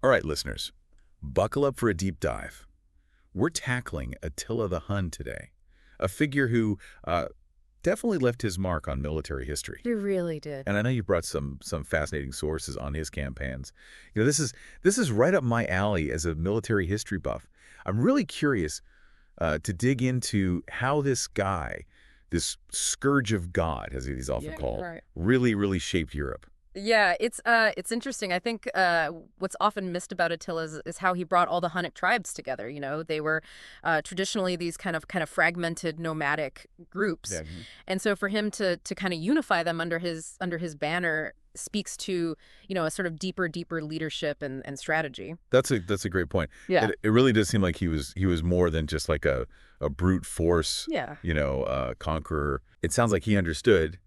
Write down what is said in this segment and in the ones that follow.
All right, listeners, buckle up for a deep dive. We're tackling Attila the Hun today, a figure who definitely left his mark on military history. He really did. And I know you brought some fascinating sources on his campaigns. You know, this is right up my alley as a military history buff. I'm really curious to dig into how this guy, this scourge of God, as he's often called, really shaped Europe. Yeah, it's interesting. I think what's often missed about Attila is how he brought all the Hunnic tribes together. You know, they were traditionally these kind of fragmented nomadic groups, Yeah. and so for him to kind of unify them under his banner speaks to, you know, a sort of deeper leadership and strategy. That's a great point. Yeah. It really does seem like he was more than just like a brute force, Yeah. conqueror. It sounds like he understood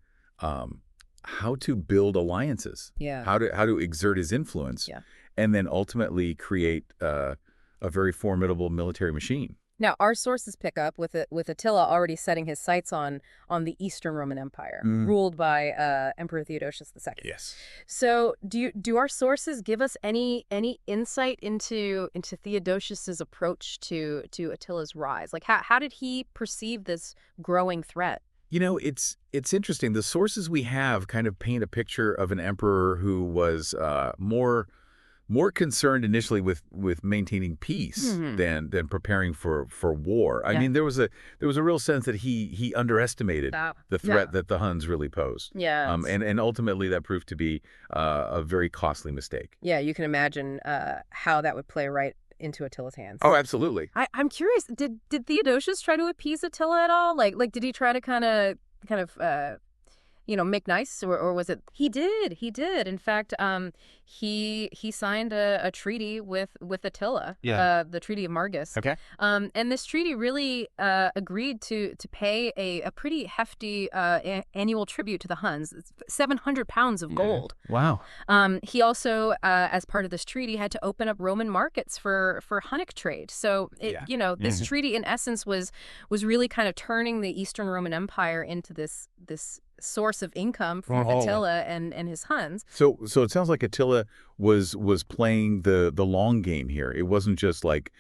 how to build alliances, Yeah. how to exert his influence, Yeah. and then ultimately create a very formidable military machine. Now, our sources pick up with Attila already setting his sights on the Eastern Roman Empire, ruled by Emperor Theodosius II. Yes. So, do our sources give us any insight into Theodosius's approach to Attila's rise? Like, how did he perceive this growing threat? You know, it's interesting. The sources we have kind of paint a picture of an emperor who was more concerned initially with maintaining peace than preparing for war. I mean, there was a real sense that he underestimated the threat that the Huns really posed. Yeah. And ultimately that proved to be a very costly mistake. Yeah, you can imagine how that would play right into Attila's hands. Oh, absolutely. I'm curious. Did Theodosius try to appease Attila at all? Like did he try to kind of make nice, or was it? He did. In fact, he signed a treaty with Attila. Yeah. The Treaty of Margus. Okay. And this treaty really agreed to pay a pretty hefty annual tribute to the Huns. It's 700 pounds of gold. Wow. He also, as part of this treaty, had to open up Roman markets for Hunnic trade. So, this treaty, in essence, was really kind of turning the Eastern Roman Empire into this source of income for Attila and his Huns. So it sounds like Attila was playing the long game here. It wasn't just like,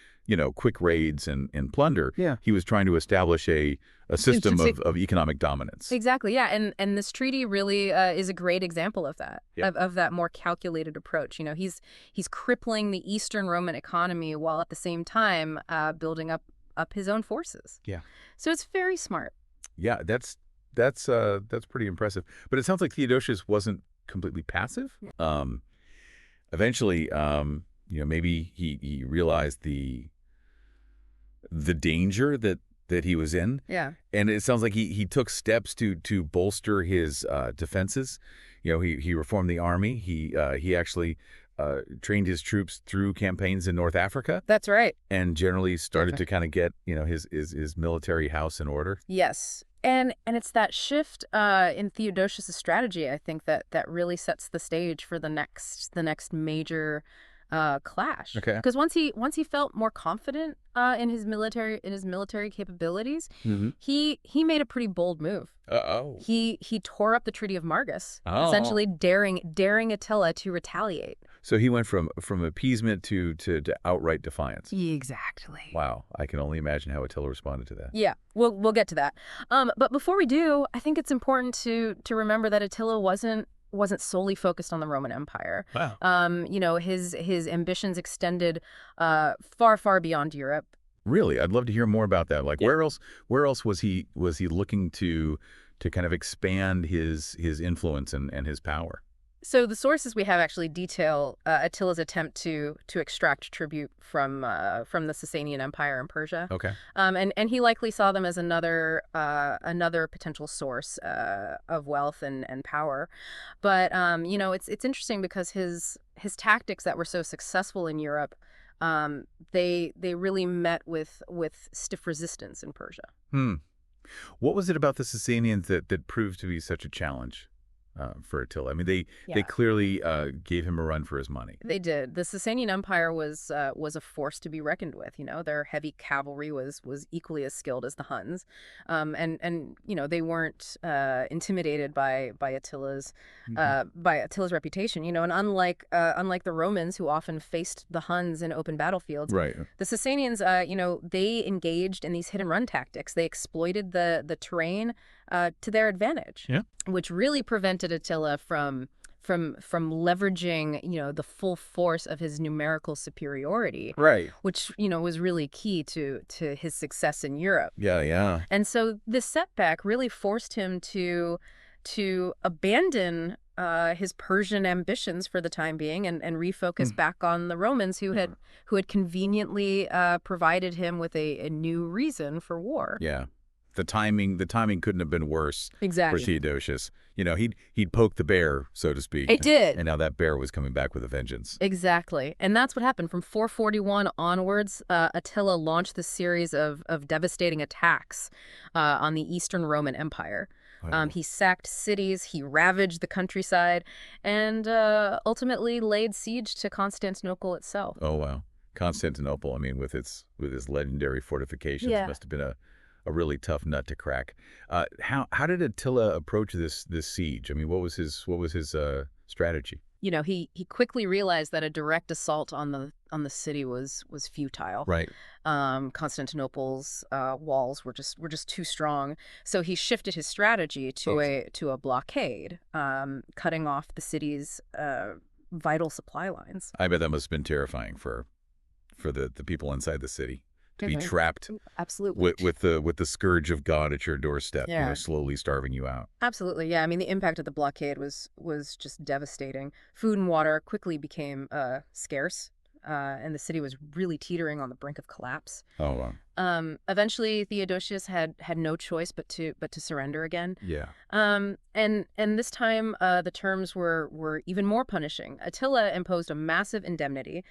quick raids and plunder. Yeah. He was trying to establish a system of economic dominance. Exactly, yeah. And this treaty really is a great example of that, of that more calculated approach. You know, he's crippling the Eastern Roman economy while at the same time building up his own forces. Yeah. So it's very smart. Yeah, that's pretty impressive. But it sounds like Theodosius wasn't completely passive. Yeah. Eventually, maybe he realized the danger that he was in. Yeah. And it sounds like he took steps to bolster his defenses. He reformed the army. He actually trained his troops through campaigns in North Africa. That's right. And generally started to kind of get, his military house in order. Yes. And it's that shift in Theodosius' strategy, I think, that really sets the stage for the next major clash. Okay. Because once he felt more confident in his military capabilities, he made a pretty bold move. He tore up the Treaty of Margus, essentially daring Attila to retaliate. So he went from appeasement to outright defiance. Exactly. Wow, I can only imagine how Attila responded to that. Yeah, we'll get to that. But before we do, I think it's important to remember that Attila wasn't solely focused on the Roman Empire. Wow. His ambitions extended far beyond Europe. Really, I'd love to hear more about that. Like, where else was he looking to kind of expand his influence and his power? So the sources we have actually detail Attila's attempt to extract tribute from the Sassanian Empire in Persia. Okay. And he likely saw them as another potential source of wealth and power. But it's interesting because his tactics that were so successful in Europe, they really met with stiff resistance in Persia. What was it about the Sassanians that proved to be such a challenge? for Attila. I mean, they Yeah. clearly gave him a run for his money. They did. The Sassanian Empire was a force to be reckoned with. Their heavy cavalry was equally as skilled as the Huns, and they weren't intimidated by Attila's reputation. And unlike the Romans, who often faced the Huns in open battlefields, Right. the Sassanians, they engaged in these hit and run tactics. They exploited the terrain to their advantage, Yeah. which really prevented Attila from leveraging, the full force of his numerical superiority, Right. which, was really key to his success in Europe. Yeah, yeah. And so this setback really forced him to abandon his Persian ambitions for the time being and refocus back on the Romans who had conveniently provided him with a new reason for war. Yeah. The timing couldn't have been worse Exactly. for Theodosius. He'd poked the bear, so to speak. It did. And now that bear was coming back with a vengeance. Exactly. And that's what happened. From 441 onwards, Attila launched this series of devastating attacks on the Eastern Roman Empire. Wow. He sacked cities, he ravaged the countryside, and ultimately laid siege to Constantinople itself. Oh, wow. Constantinople, I mean, with its legendary fortifications, Yeah. must have been a really tough nut to crack. How did Attila approach this siege? I mean, what was his strategy? He quickly realized that a direct assault on the city was futile. Right. Constantinople's walls were just too strong, so he shifted his strategy to a blockade, cutting off the city's vital supply lines. I bet that must have been terrifying for the people inside the city to be trapped Absolutely. with the scourge of God at your doorstep, Yeah. slowly starving you out. Absolutely, yeah. I mean, the impact of the blockade was just devastating. Food and water quickly became scarce, and the city was really teetering on the brink of collapse. Oh, wow. Eventually, Theodosius had no choice but to surrender again. Yeah. And this time, the terms were even more punishing. Attila imposed a massive indemnity,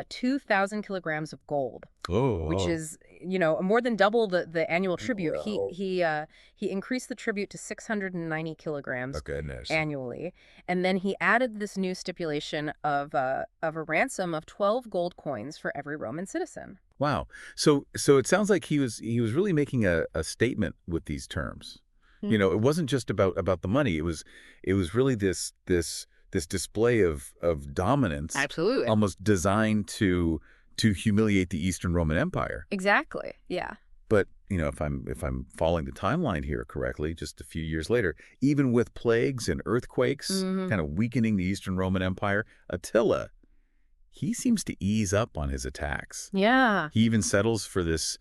2,000 kilograms of gold, which is more than double the annual tribute. Whoa. He increased the tribute to 690 kilograms Oh, goodness. annually, and then he added this new stipulation of a ransom of 12 gold coins for every Roman citizen. Wow. So it sounds like he was really making a statement with these terms. It wasn't just about the money. It was really this display of dominance. Absolutely. Almost designed to humiliate the Eastern Roman Empire. Exactly. Yeah. But, if I'm following the timeline here correctly, just a few years later, even with plagues and earthquakes kind of weakening the Eastern Roman Empire, Attila, he seems to ease up on his attacks. Yeah. He even settles for this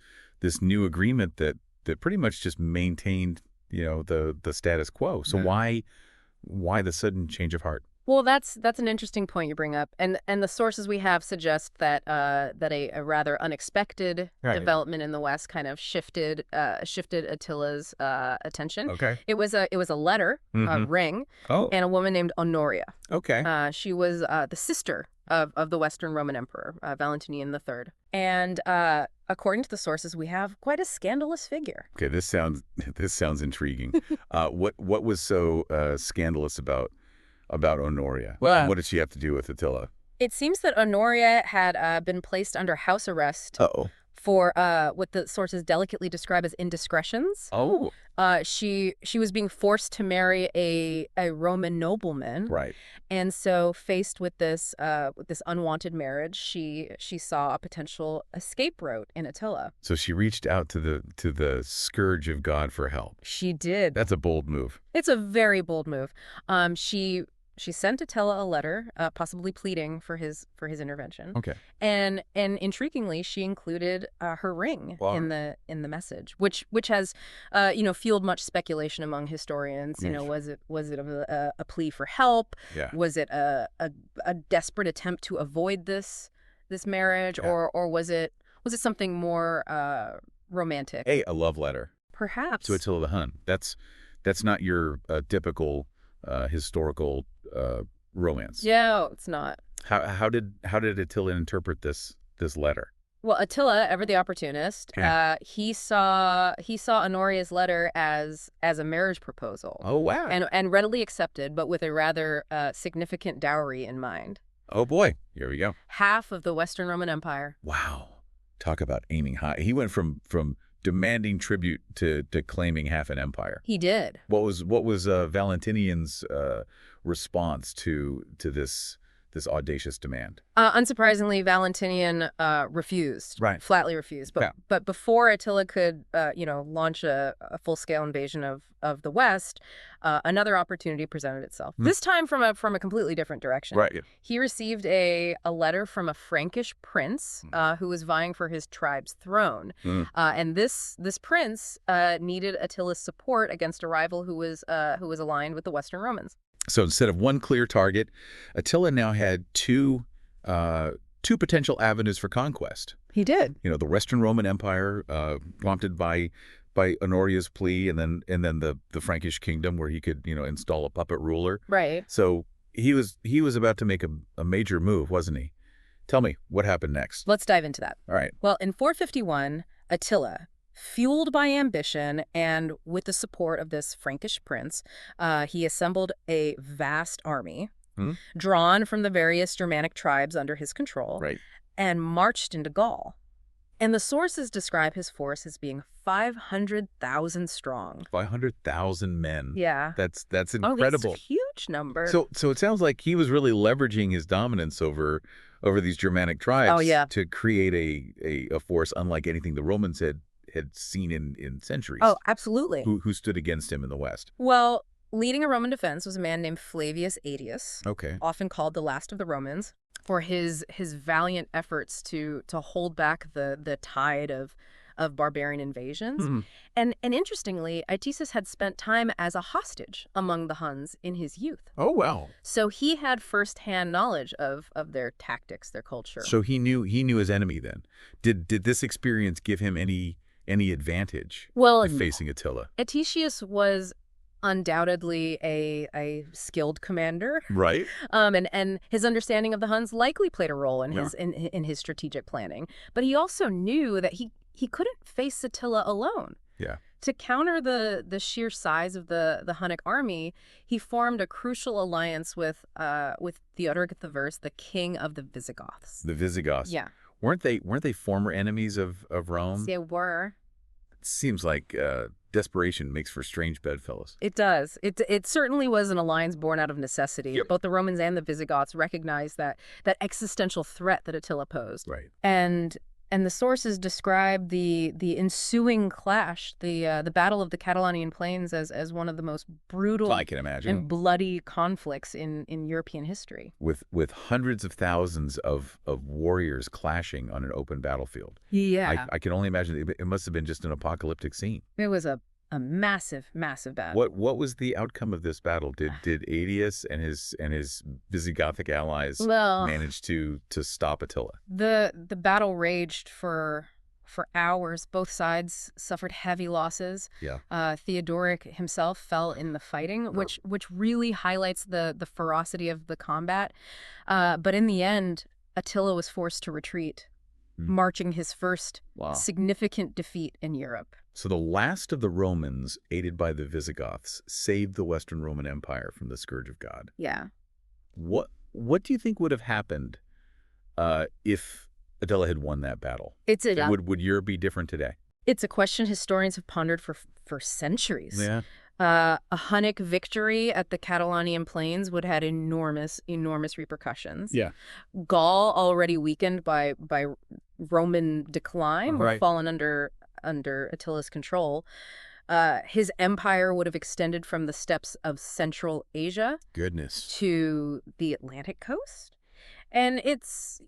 new agreement that pretty much just maintained, the status quo. So why the sudden change of heart? Well, that's an interesting point you bring up, and the sources we have suggest that a rather unexpected development in the West kind of shifted Attila's attention. Okay. It was a letter, a ring, and a woman named Honoria. Okay. She was the sister of the Western Roman Emperor, Valentinian III, and according to the sources, we have quite a scandalous figure. Okay, this sounds intriguing. What was so scandalous about Honoria? Well, what did she have to do with Attila? It seems that Honoria had been placed under house arrest for what the sources delicately describe as indiscretions. Oh. She was being forced to marry a Roman nobleman. Right. And so faced with this unwanted marriage, she saw a potential escape route in Attila. So she reached out to the scourge of God for help. She did. That's a bold move. It's a very bold move. She sent Attila a letter, possibly pleading for his intervention. Okay. And intriguingly, she included her ring in the message, which has fueled much speculation among historians. Was it a plea for help? Yeah. Was it a desperate attempt to avoid this marriage, or was it something more romantic? A love letter. Perhaps. To Attila the Hun. That's not your typical historical romance. Yeah, it's not. How did Attila interpret this letter? Well, Attila, ever the opportunist, Yeah. he saw Honoria's letter as a marriage proposal, Oh, wow. and readily accepted, but with a rather significant dowry in mind. Oh, boy. Here we go. Half of the Western Roman Empire. Wow. Talk about aiming high. He went from demanding tribute to claiming half an empire. He did. What was Valentinian's response to this audacious demand? Unsurprisingly, Valentinian refused. Right. Flatly refused. Yeah. But before Attila could, launch a full-scale invasion of the West, another opportunity presented itself. This time from a completely different direction. Right. Yeah. He received a letter from a Frankish prince who was vying for his tribe's throne. And this prince needed Attila's support against a rival who was aligned with the Western Romans. So instead of one clear target, Attila now had two potential avenues for conquest. He did. The Western Roman Empire, prompted by Honoria's plea, and then the Frankish kingdom, where he could install a puppet ruler. Right. So he was about to make a major move, wasn't he? Tell me what happened next. Let's dive into that. All right. Well, in 451, Attila, fueled by ambition and with the support of this Frankish prince, he assembled a vast army drawn from the various Germanic tribes under his control, Right. and marched into Gaul. And the sources describe his force as being 500,000 strong. 500,000 men. Yeah. That's Oh, incredible. that's a huge number. So it sounds like he was really leveraging his dominance over these Germanic tribes. Oh, yeah. To create a force unlike anything the Romans had seen in centuries. Oh, absolutely. Who stood against him in the West. Well, leading a Roman defense was a man named Flavius Aetius, Okay. often called the last of the Romans, for his valiant efforts to hold back the tide of barbarian invasions. And interestingly, Aetius had spent time as a hostage among the Huns in his youth. Oh, wow. So he had firsthand knowledge of their tactics, their culture. So he knew his enemy then. Did this experience give him any advantage in facing Attila? Aetius was undoubtedly a skilled commander. Right. And his understanding of the Huns likely played a role in his strategic planning. But he also knew that he couldn't face Attila alone. Yeah. To counter the sheer size of the Hunnic army, he formed a crucial alliance with Theodoric I, the king of the Visigoths. The Visigoths. Yeah. Weren't they former enemies of Rome? They were. It seems like desperation makes for strange bedfellows. It does. It certainly was an alliance born out of necessity. Yep. Both the Romans and the Visigoths recognized that existential threat that Attila posed. Right. And the sources describe the ensuing clash, the Battle of the Catalaunian Plains, as one of the most brutal I can imagine. and bloody conflicts in European history. With hundreds of thousands of warriors clashing on an open battlefield. Yeah. I can only imagine it must have been just an apocalyptic scene. It was a massive, massive battle. What was the outcome of this battle? Did Aetius and his Visigothic allies manage to stop Attila? The battle raged for hours. Both sides suffered heavy losses. Yeah. Theodoric himself fell in the fighting, which really highlights the ferocity of the combat. But in the end, Attila was forced to retreat, marching his first significant defeat in Europe. So the last of the Romans, aided by the Visigoths, saved the Western Roman Empire from the Scourge of God. Yeah. What do you think would have happened if Attila had won that battle? Would Europe be different today? It's a question historians have pondered for centuries. Yeah. A Hunnic victory at the Catalaunian Plains would have had enormous repercussions. Yeah. Gaul, already weakened by Roman decline, were fallen under Attila's control. His empire would have extended from the steppes of Central Asia to the Atlantic coast. And it's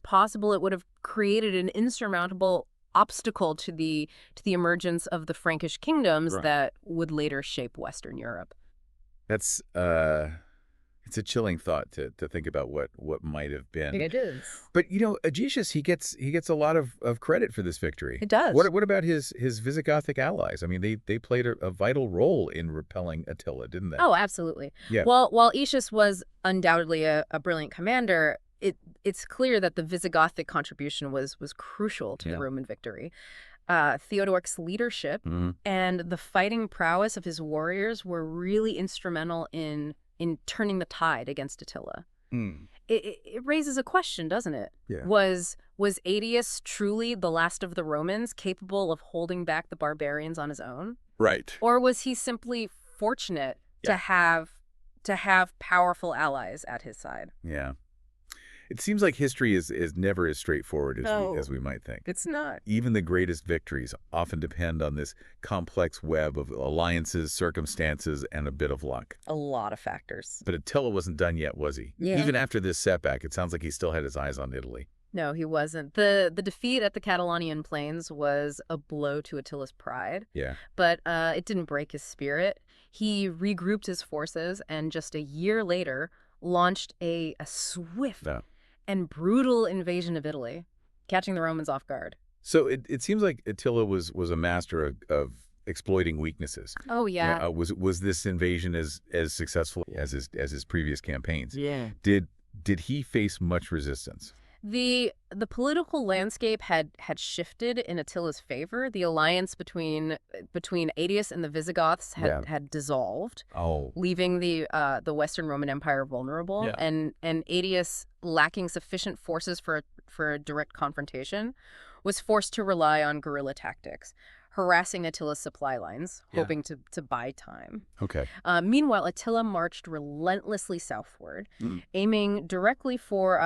possible it would have created an insurmountable obstacle to the emergence of the Frankish kingdoms that would later shape Western Europe. That's it's a chilling thought to think about what might have been. It is. But Aetius, he gets a lot of credit for this victory. It does. What about his Visigothic allies? I mean, they played a vital role in repelling Attila, didn't they? Oh, absolutely. Yeah. While Aetius was undoubtedly a brilliant commander, it's clear that the Visigothic contribution was crucial to the Roman victory. Theodoric's leadership and the fighting prowess of his warriors were really instrumental in turning the tide against Attila. It raises a question, doesn't it? Yeah. Was Aetius truly the last of the Romans, capable of holding back the barbarians on his own? Right. Or was he simply fortunate to have powerful allies at his side? Yeah. It seems like history is never as straightforward as we might think. It's not. Even the greatest victories often depend on this complex web of alliances, circumstances, and a bit of luck. A lot of factors. But Attila wasn't done yet, was he? Yeah. Even after this setback, it sounds like he still had his eyes on Italy. No, he wasn't. The defeat at the Catalaunian Plains was a blow to Attila's pride. Yeah. But it didn't break his spirit. He regrouped his forces and just a year later launched a swift and brutal invasion of Italy, catching the Romans off guard. So it seems like Attila was a master of exploiting weaknesses. Oh, yeah. Was this invasion as successful as his previous campaigns? Yeah. Did he face much resistance? The political landscape had shifted in Attila's favor. The alliance between Aetius and the Visigoths had dissolved, leaving the Western Roman Empire vulnerable, and Aetius, lacking sufficient forces for a direct confrontation, was forced to rely on guerrilla tactics, harassing Attila's supply lines, hoping to buy time. Okay. Meanwhile, Attila marched relentlessly southward, aiming directly for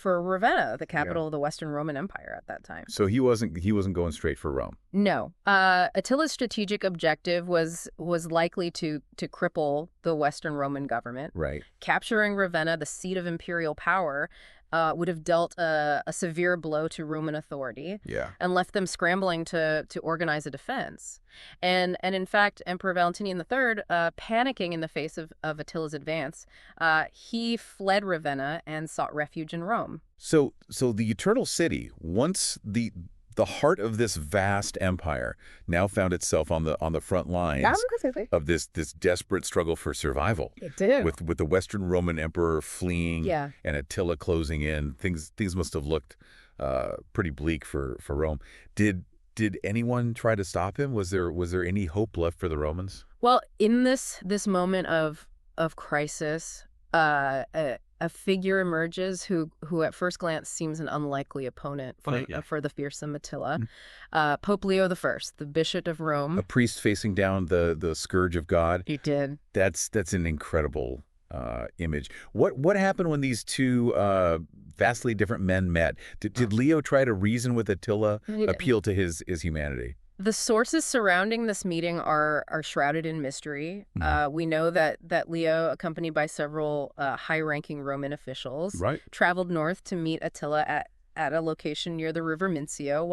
Ravenna, the capital of the Western Roman Empire at that time. So he wasn't going straight for Rome. No. Attila's strategic objective was likely to cripple the Western Roman government. Right. Capturing Ravenna, the seat of imperial power, would have dealt a severe blow to Roman authority and left them scrambling to organize a defense. And in fact, Emperor Valentinian III, panicking in the face of Attila's advance, he fled Ravenna and sought refuge in Rome. So the Eternal City, once the heart of this vast empire, now found itself on the front lines of this desperate struggle for survival. It did. With the Western Roman emperor fleeing and Attila closing in, things must have looked pretty bleak for Rome. Did anyone try to stop him? Was there any hope left for the Romans? Well, in this moment of crisis, a figure emerges who at first glance seems an unlikely opponent for the fearsome Attila. Pope Leo I, the Bishop of Rome. A priest facing down the Scourge of God. He did. That's an incredible image. What happened when these two vastly different men met? Did Leo try to reason with Attila, appeal to his humanity? The sources surrounding this meeting are shrouded in mystery. We know that Leo, accompanied by several high-ranking Roman officials, traveled north to meet Attila at a location near the river Mincio.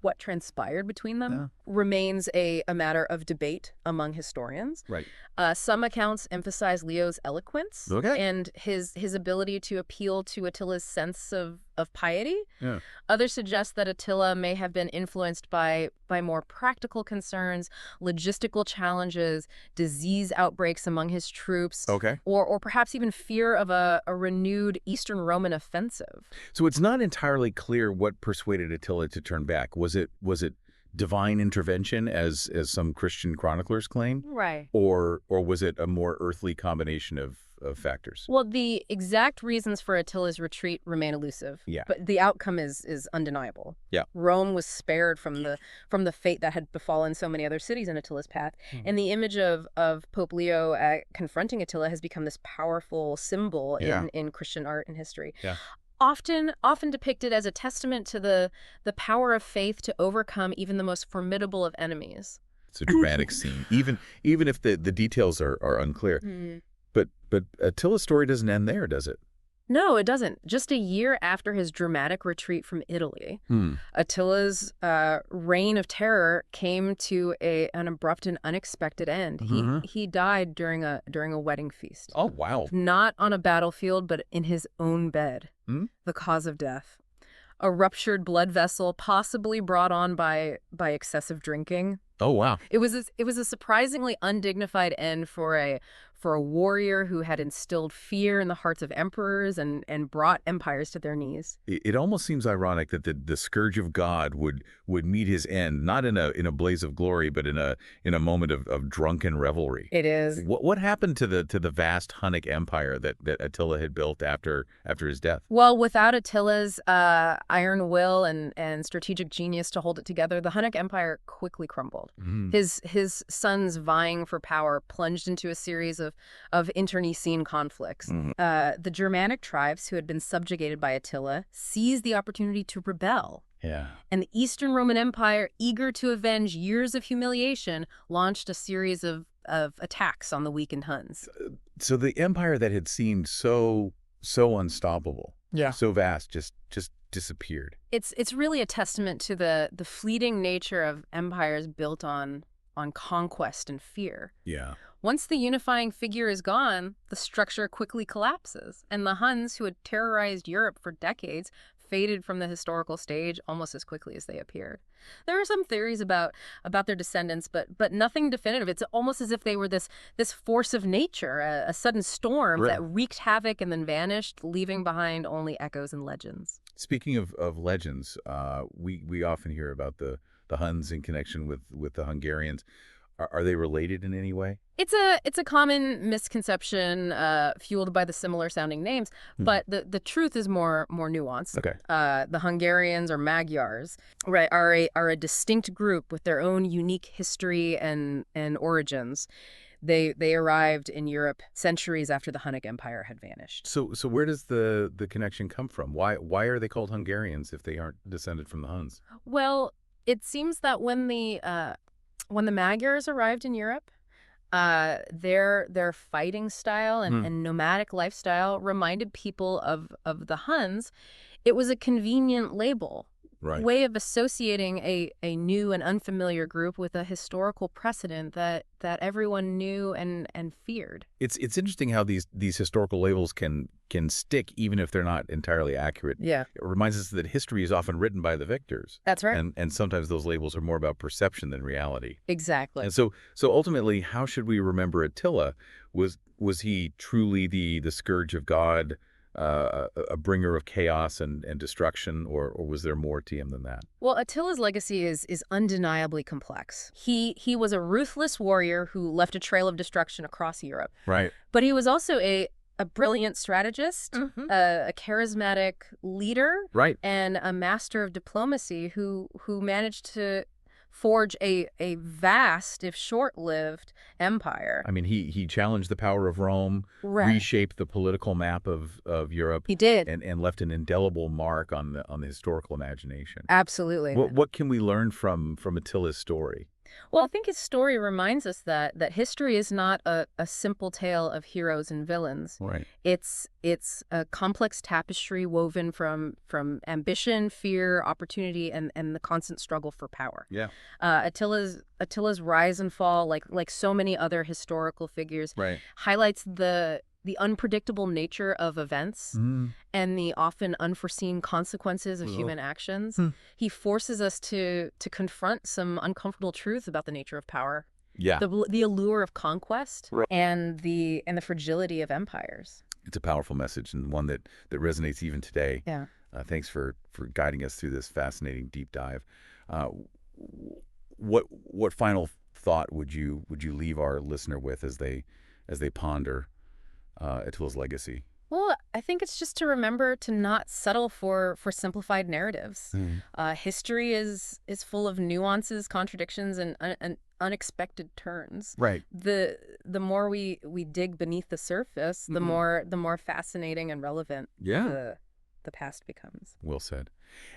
What transpired between them remains a matter of debate among historians. Right. Some accounts emphasize Leo's eloquence and his ability to appeal to Attila's sense of piety. Yeah. Others suggest that Attila may have been influenced by more practical concerns, logistical challenges, disease outbreaks among his troops, or perhaps even fear of a renewed Eastern Roman offensive. So it's not entirely clear what persuaded Attila to turn back. Was it divine intervention, as some Christian chroniclers claim? Right. Or was it a more earthly combination of factors? Well, the exact reasons for Attila's retreat remain elusive. Yeah. But the outcome is undeniable. Yeah. Rome was spared from the fate that had befallen so many other cities in Attila's path. And the image of Pope Leo confronting Attila has become this powerful symbol in Christian art and history. Yeah. Often depicted as a testament to the power of faith to overcome even the most formidable of enemies. It's a dramatic scene, even if the details are unclear. But Attila's story doesn't end there, does it? No, it doesn't. Just a year after his dramatic retreat from Italy, Attila's reign of terror came to an abrupt and unexpected end. He died during a wedding feast. Oh, wow. Not on a battlefield, but in his own bed. The cause of death: a ruptured blood vessel, possibly brought on by excessive drinking. Oh, wow. It was a surprisingly undignified end for for a warrior who had instilled fear in the hearts of emperors and brought empires to their knees. It almost seems ironic that the Scourge of God would meet his end, not in a blaze of glory, but in a moment of drunken revelry. It is. What happened to the vast Hunnic Empire that Attila had built after his death? Well, without Attila's iron will and strategic genius to hold it together, the Hunnic Empire quickly crumbled. His sons vying for power plunged into a series of internecine conflicts. The Germanic tribes who had been subjugated by Attila seized the opportunity to rebel. Yeah. And the Eastern Roman Empire, eager to avenge years of humiliation, launched a series of attacks on the weakened Huns. So the empire that had seemed so unstoppable, so vast, just disappeared. It's really a testament to the fleeting nature of empires built on conquest and fear. Yeah. Once the unifying figure is gone, the structure quickly collapses, and the Huns, who had terrorized Europe for decades, faded from the historical stage almost as quickly as they appeared. There are some theories about their descendants, but nothing definitive. It's almost as if they were this force of nature, a sudden storm that wreaked havoc and then vanished, leaving behind only echoes and legends. Speaking of legends, we often hear about the Huns in connection with the Hungarians. Are they related in any way? It's a common misconception fueled by the similar sounding names, but the truth is more nuanced. Okay. The Hungarians or Magyars, right, are a distinct group with their own unique history and origins. They arrived in Europe centuries after the Hunnic Empire had vanished. So where does the connection come from? Why are they called Hungarians if they aren't descended from the Huns? Well, it seems that when the Magyars arrived in Europe, their fighting style and nomadic lifestyle reminded people of the Huns. It was a convenient label, way of associating a new and unfamiliar group with a historical precedent that everyone knew and feared. It's interesting how these historical labels can stick even if they're not entirely accurate. Yeah. It reminds us that history is often written by the victors. That's right. And sometimes those labels are more about perception than reality. Exactly. And so ultimately, how should we remember Attila? Was he truly the scourge of God, a bringer of chaos and destruction, or was there more to him than that? Well, Attila's legacy is undeniably complex. He was a ruthless warrior who left a trail of destruction across Europe. Right. But he was also a brilliant strategist, a charismatic leader, and a master of diplomacy who managed to forge a vast, if short-lived, empire. I mean, he challenged the power of Rome, reshaped the political map of Europe. He did. And left an indelible mark on the historical imagination. Absolutely. What can we learn from Attila's story? Well, I think his story reminds us that history is not a simple tale of heroes and villains. Right. It's a complex tapestry woven from ambition, fear, opportunity, and the constant struggle for power. Yeah. Attila's rise and fall, like so many other historical figures, highlights the unpredictable nature of events and the often unforeseen consequences of human actions. He forces us to confront some uncomfortable truth about the nature of power. Yeah. The allure of conquest and the fragility of empires. It's a powerful message and one that resonates even today. Yeah. Thanks for guiding us through this fascinating deep dive. What final thought would you leave our listener with as they ponder Attila's legacy? Well, I think it's just to remember to not settle for simplified narratives. History is full of nuances, contradictions, and unexpected turns. Right. The more we dig beneath the surface, the more fascinating and relevant the past becomes. Well said.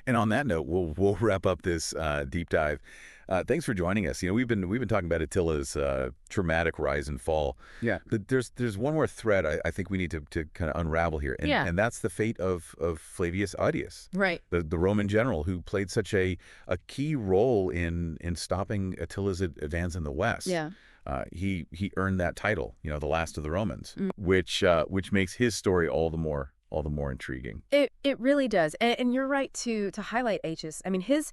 And on that note, we'll wrap up this deep dive. Thanks for joining us. We've been talking about Attila's traumatic rise and fall. Yeah. But there's one more thread I think we need to kind of unravel here, and that's the fate of Flavius Aetius, right? The Roman general who played such a key role in stopping Attila's advance in the West. Yeah. He earned that title, the last of the Romans, which makes his story all the more all the more intriguing. It really does, and you're right to highlight Aetius. I mean, his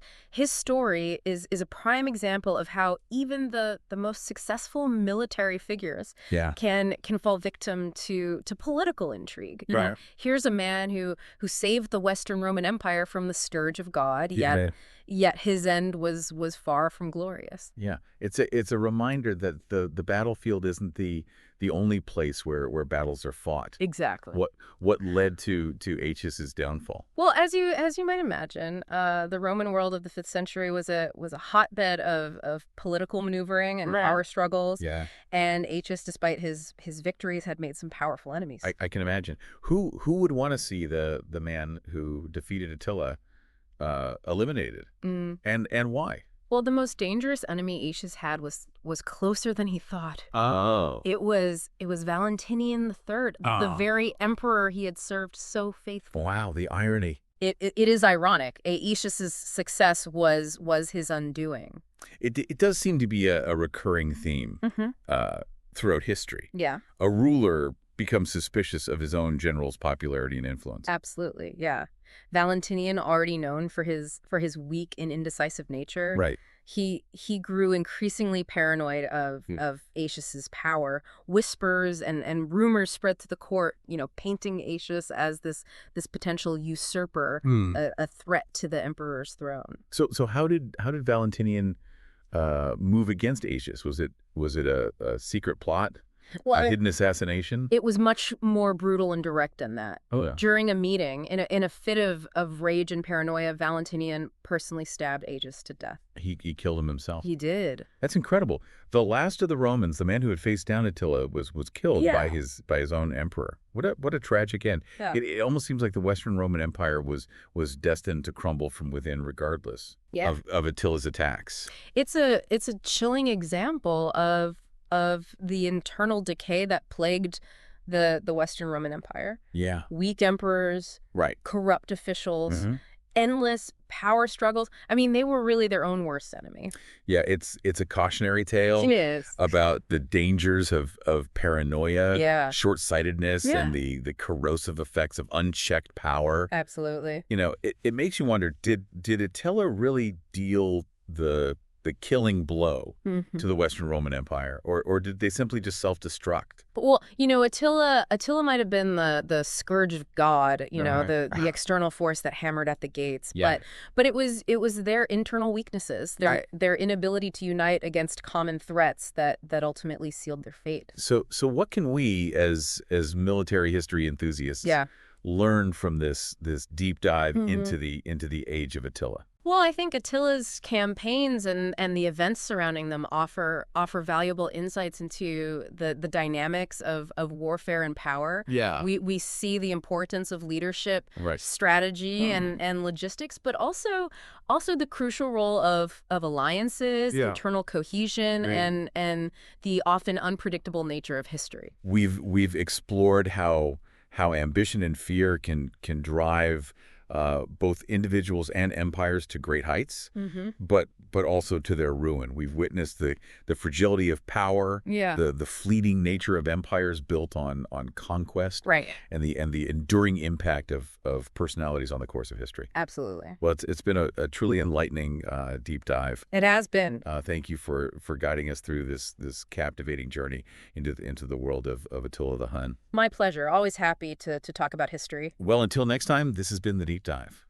story is a prime example of how even the most successful military figures Yeah. can fall victim to political intrigue. You know, Right. here's a man who saved the Western Roman Empire from the scourge of God, Yeah. yet his end was far from glorious. Yeah. It's a reminder that the battlefield isn't the only place where battles are fought. Exactly. What led to Aetius's downfall? Well, as you might imagine, the Roman world of the 5th century was a hotbed of political maneuvering and power struggles. Yeah. And Aetius, despite his victories, had made some powerful enemies. I can imagine. Who would want to see the man who defeated Attila eliminated? And why? Well, the most dangerous enemy Aetius had was closer than he thought. Oh. It was Valentinian III, the very emperor he had served so faithfully. Wow, the irony. It is ironic. Aetius's success was his undoing. It does seem to be a recurring theme throughout history. Yeah. A ruler becomes suspicious of his own general's popularity and influence. Absolutely, yeah. Valentinian, already known for his weak and indecisive nature, Right. he grew increasingly paranoid of Aetius's power. Whispers and rumors spread to the court, painting Aetius as this potential usurper, a threat to the emperor's throne. So how did Valentinian move against Aetius? Was it a secret plot? Well, A hidden assassination? it was much more brutal and direct than that. Oh, yeah. During a meeting, in a fit of rage and paranoia, Valentinian personally stabbed Aetius to death. He killed him himself. He did. That's incredible. The last of the Romans, the man who had faced down Attila, was killed by his own emperor. What a tragic end. Yeah. It almost seems like the Western Roman Empire was destined to crumble from within, regardless of Attila's attacks. It's a chilling example of the internal decay that plagued the Western Roman Empire. Yeah. Weak emperors, Right. corrupt officials, endless power struggles. I mean, they were really their own worst enemy. Yeah, it's a cautionary tale It is. about the dangers of paranoia, short-sightedness, Yeah. and the corrosive effects of unchecked power. Absolutely. It makes you wonder, did Attila really deal the killing blow to the Western Roman Empire, or did they simply just self-destruct? Well, Attila might have been the scourge of God, the external force that hammered at the gates. Yeah. But it was their internal weaknesses, their inability to unite against common threats that ultimately sealed their fate. So what can we as military history enthusiasts learn from this deep dive into the age of Attila? Well, I think Attila's campaigns and the events surrounding them offer valuable insights into the dynamics of warfare and power. Yeah. We see the importance of leadership, Right. strategy, and logistics, but also the crucial role of alliances, internal cohesion, and the often unpredictable nature of history. We've explored how ambition and fear can drive both individuals and empires to great heights, but also to their ruin. We've witnessed the fragility of power, the fleeting nature of empires built on conquest, Right. and the enduring impact of personalities on the course of history. Absolutely. Well, it's been a truly enlightening deep dive. It has been. Thank you for guiding us through this captivating journey into the world of Attila the Hun. My pleasure. Always happy to talk about history. Well, until next time, this has been the Deep Dive.